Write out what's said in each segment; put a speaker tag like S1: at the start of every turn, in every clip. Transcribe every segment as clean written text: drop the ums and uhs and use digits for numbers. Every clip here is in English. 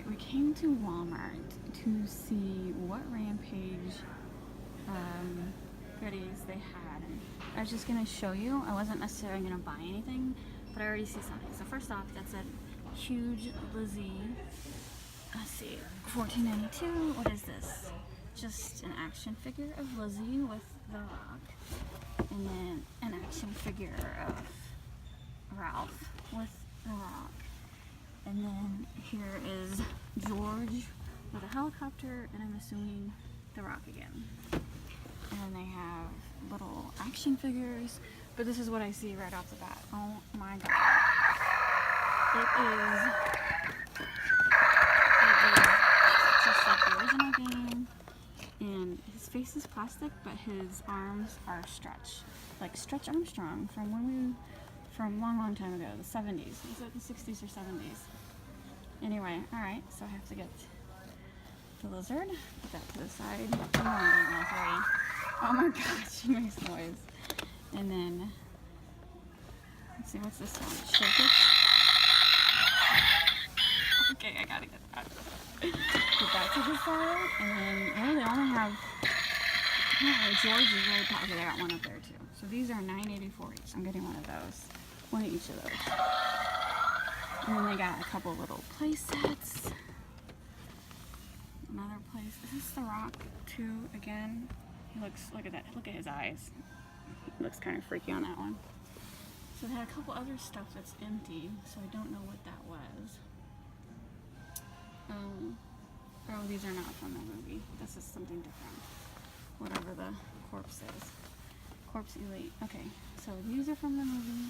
S1: Alright, we came to Walmart to see what Rampage goodies they had. I was just going to show you. I wasn't necessarily going to buy anything, but I already see something. So first off, that's a huge Lizzie. Let's see, $14.92. What is this? Just an action figure of Lizzie with The Rock. And then an action figure of Ralph with The Rock. And then here is George with a helicopter, and I'm assuming The Rock again. And then they have little action figures, but this is what I see right off the bat. Oh my god. It is just like the original game, and his face is plastic, but his arms are stretch. Like Stretch Armstrong from long time ago, the 70s. Was it the 60s or 70s? Anyway, alright, so I have to get the lizard, put that to the side. Come on, all three. Oh my god, she makes noise. And then, let's see, what's this one? Shake it. Okay, I gotta get that. Put that to the side, and then, oh, they only have, George is really popular. I got one up there too. So these are $9.84 each. I'm getting one of those. One of each of those. And then they got a couple little play sets. Another place. Is this The Rock too? Again, he looks. Look at that. Look at his eyes. He looks kind of freaky on that one. So they had a couple other stuff that's empty. So I don't know what that was. Oh, these are not from the movie. This is something different. Whatever the corpse is. Corpse Elite. Okay. So these are from the movie.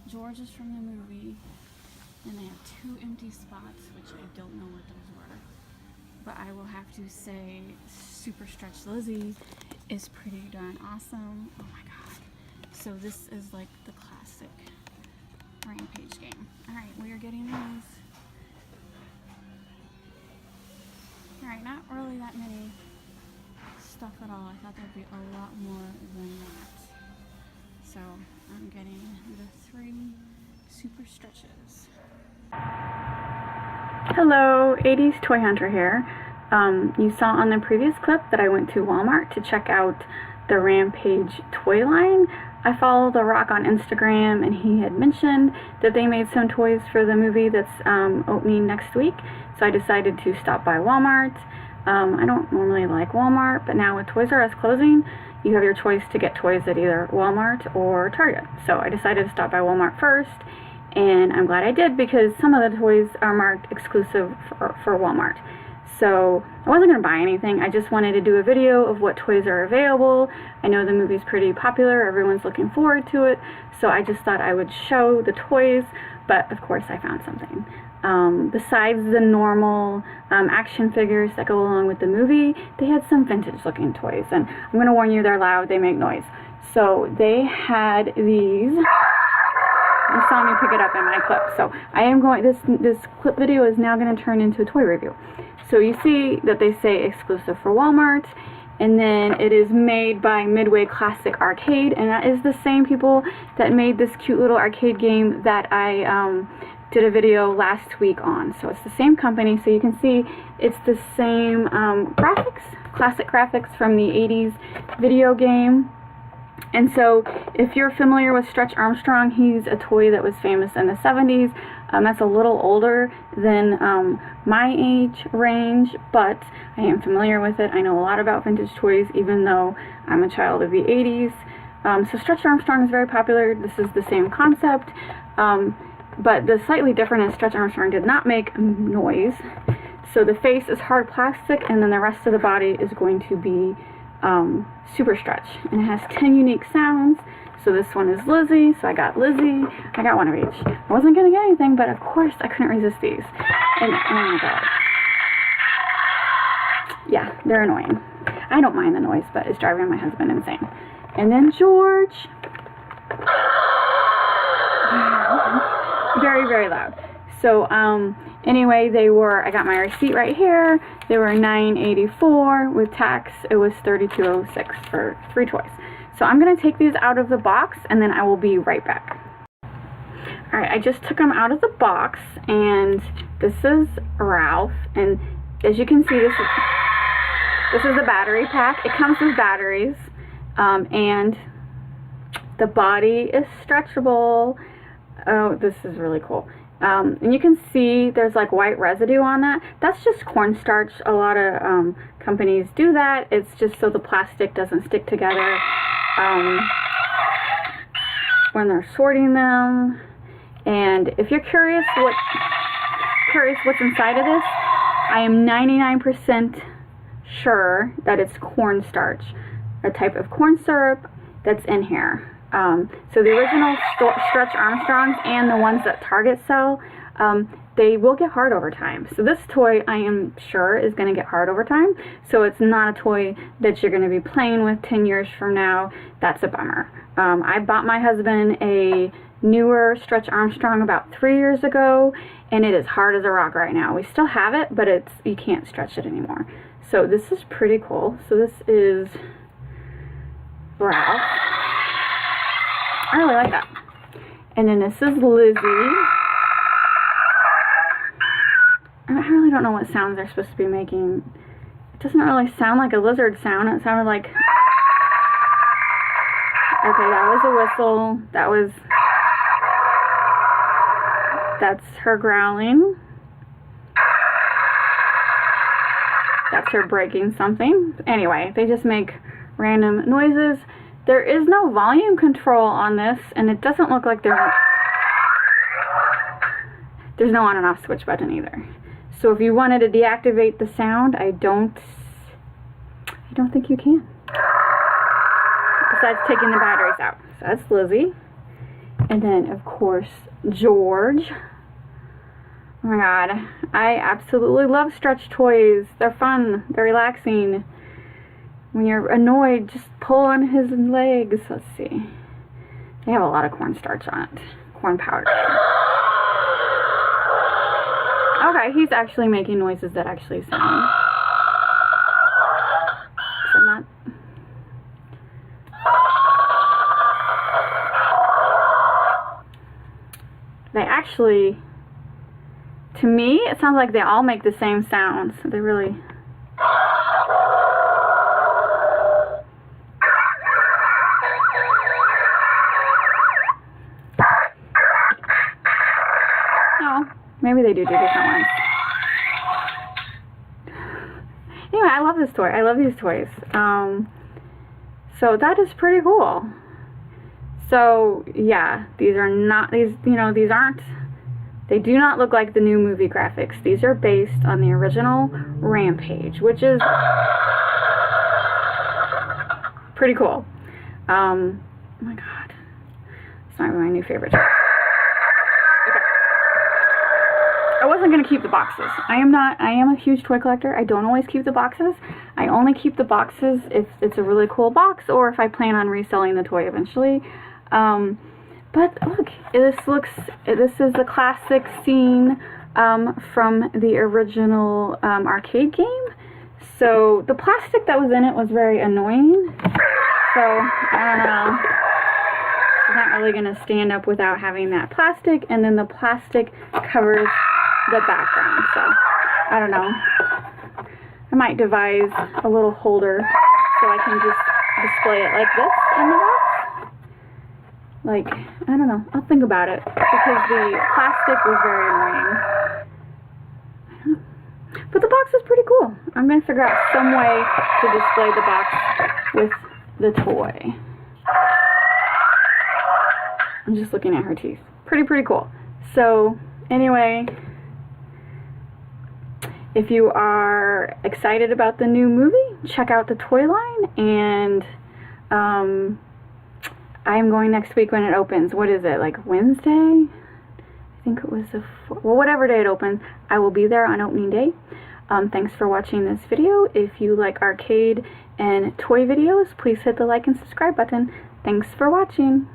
S1: George is from the movie. And they have two empty spots, which I don't know what those were. But I will have to say Super Stretch Lizzie is pretty darn awesome. Oh my god. So this is like the classic Rampage game. Alright, we are getting these. Alright, not really that many stuff at all. I thought there'd be a lot more than that. So I'm getting the 3 Super Stretches. Hello, 80s Toy Hunter here. You saw on the previous clip that I went to Walmart to check out the Rampage toy line. I follow The Rock on Instagram, and he had mentioned that they made some toys for the movie that's opening next week, so I decided to stop by Walmart. I don't normally like Walmart, but now with Toys R Us closing, you have your choice to get toys at either Walmart or Target. So I decided to stop by Walmart first, and I'm glad I did because some of the toys are marked exclusive for Walmart. So I wasn't going to buy anything. I just wanted to do a video of what toys are available. I know the movie's pretty popular. Everyone's looking forward to it. So I just thought I would show the toys, but of course I found something. Besides the normal action figures that go along with the movie, they had some vintage looking toys, and I'm going to warn you, they're loud, they make noise. So they had these. You saw me pick it up in my clip. So I am going, this clip video is now going to turn into a toy review. So you see that they say exclusive for Walmart, and then it is made by Midway Classic Arcade, and that is the same people that made this cute little arcade game that I did a video last week on. So it's the same company, so you can see it's the same graphics, classic graphics from the 80s video game. And so if you're familiar with Stretch Armstrong, he's a toy that was famous in the 70s. That's a little older than my age range, but I am familiar with it. I know a lot about vintage toys, even though I'm a child of the 80s. So Stretch Armstrong is very popular. This is the same concept. But the slightly different is Stretch Armstrong did not make noise. So the face is hard plastic, and then the rest of the body is going to be Super Stretch. And it has 10 unique sounds. So this one is Lizzie, so I got Lizzie. I got one of each. I wasn't going to get anything, but of course I couldn't resist these. And oh my god. Yeah, they're annoying. I don't mind the noise, but it's driving my husband insane. And then George. Very, very loud. So, anyway, I got my receipt right here. They were $9.84 with tax. It was $32.06 for 3 toys. So I'm going to take these out of the box, and then I will be right back. Alright, I just took him out of the box, and this is Ralph, and as you can see, this is the battery pack. It comes with batteries, and the body is stretchable. Oh, this is really cool. And you can see there's like white residue on that. That's just cornstarch. A lot of companies do that. It's just so the plastic doesn't stick together when they're sorting them. And if you're curious what's inside of this, I am 99% sure that it's cornstarch, a type of corn syrup that's in here. So the original Stretch Armstrongs and the ones that Target sell, they will get hard over time. So this toy, I am sure, is going to get hard over time. So it's not a toy that you're going to be playing with 10 years from now. That's a bummer. I bought my husband a newer Stretch Armstrong about 3 years ago, and it is hard as a rock right now. We still have it, but you can't stretch it anymore. So this is pretty cool. So this is Ralph. I really like that. And then this is Lizzie. I really don't know what sounds they're supposed to be making. It doesn't really sound like a lizard sound. It sounded like... Okay, that was a whistle. That's her growling. That's her breaking something. Anyway, they just make random noises. There is no volume control on this, and it doesn't look like there's no on and off switch button either. So if you wanted to deactivate the sound, I don't think you can. Besides taking the batteries out. So that's Lizzie. And then, of course, George. Oh my god. I absolutely love stretch toys. They're fun. They're relaxing. When you're annoyed, just pull on his legs. Let's see. They have a lot of cornstarch on it. Corn powder. Okay, he's actually making noises that actually sound. So not... They actually, to me, it sounds like they all make the same sounds. They really... No, maybe they do different ones. Anyway, I love this toy. I love these toys. So that is pretty cool. So, yeah, these aren't, they do not look like the new movie graphics. These are based on the original Rampage, which is pretty cool. Oh my god. It's not even my new favorite toy. Okay. I wasn't going to keep the boxes. I am a huge toy collector. I don't always keep the boxes. I only keep the boxes if it's a really cool box or if I plan on reselling the toy eventually. But look, this is the classic scene from the original arcade game. So the plastic that was in it was very annoying. So I don't know. It's not really going to stand up without having that plastic, and then the plastic covers the background. So I don't know. I might devise a little holder so I can just display it like this in the box. Like, I don't know. I'll think about it because the plastic was very annoying. But the box is pretty cool. I'm going to figure out some way to display the box with the toy. I'm just looking at her teeth. Pretty cool. So, anyway, if you are excited about the new movie, check out the toy line, and I'm going next week when it opens. What is it, like Wednesday? I think it was well, whatever day it opens, I will be there on opening day. Thanks for watching this video. If you like arcade and toy videos, please hit the like and subscribe button. Thanks for watching.